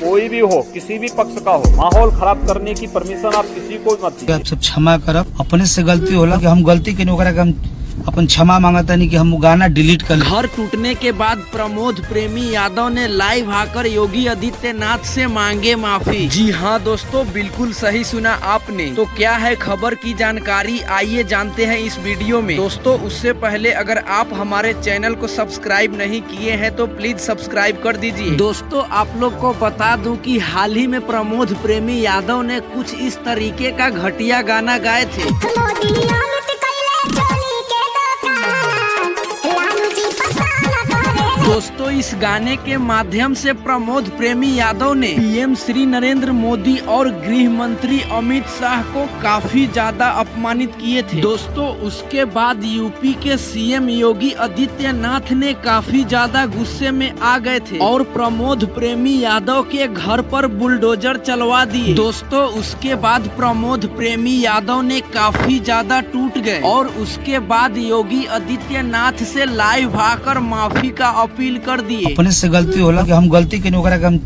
कोई भी हो, किसी भी पक्ष का हो, माहौल खराब करने की परमिशन आप किसी को मत दीजिए। आप सब क्षमा करब, अपने से गलती होला कि हम गलती के ओकरा के हम अपन क्षमा मांगता नहीं कि हम गाना डिलीट कर। घर टूटने के बाद प्रमोद प्रेमी यादव ने लाइव आकर योगी आदित्यनाथ से मांगे माफी। जी हाँ दोस्तों, बिल्कुल सही सुना आपने। तो क्या है खबर की जानकारी, आइए जानते हैं इस वीडियो में। दोस्तों उससे पहले अगर आप हमारे चैनल को सब्सक्राइब नहीं किए हैं तो प्लीज सब्सक्राइब कर दीजिए। दोस्तों आप लोग को बता दूं कि हाल ही में प्रमोद प्रेमी यादव ने कुछ इस तरीके का घटिया गाना गाए थे। दोस्तों इस गाने के माध्यम से प्रमोद प्रेमी यादव ने पीएम श्री नरेंद्र मोदी और गृह मंत्री अमित शाह को काफी ज्यादा अपमानित किए थे। दोस्तों उसके बाद यूपी के सीएम योगी आदित्यनाथ ने काफी ज्यादा गुस्से में आ गए थे और प्रमोद प्रेमी यादव के घर पर बुलडोजर चलवा दिए। दोस्तों उसके बाद प्रमोद प्रेमी यादव ने काफी ज्यादा टूट गए और उसके बाद योगी आदित्यनाथ से लाइव आकर माफी का अपील कर दिए। अपने से गलती होला कि हम गलती के ओकरा के हम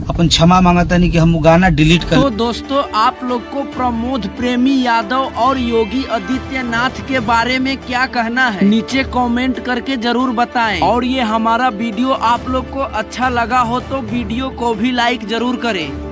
अपन क्षमा मांगता नहीं कि हम गाना डिलीट कर। तो दोस्तों आप लोग को प्रमोद प्रेमी यादव और योगी आदित्यनाथ के बारे में क्या कहना है, नीचे कमेंट करके जरूर बताएं। और ये हमारा वीडियो आप लोग को अच्छा लगा हो तो वीडियो को भी लाइक जरूर करें।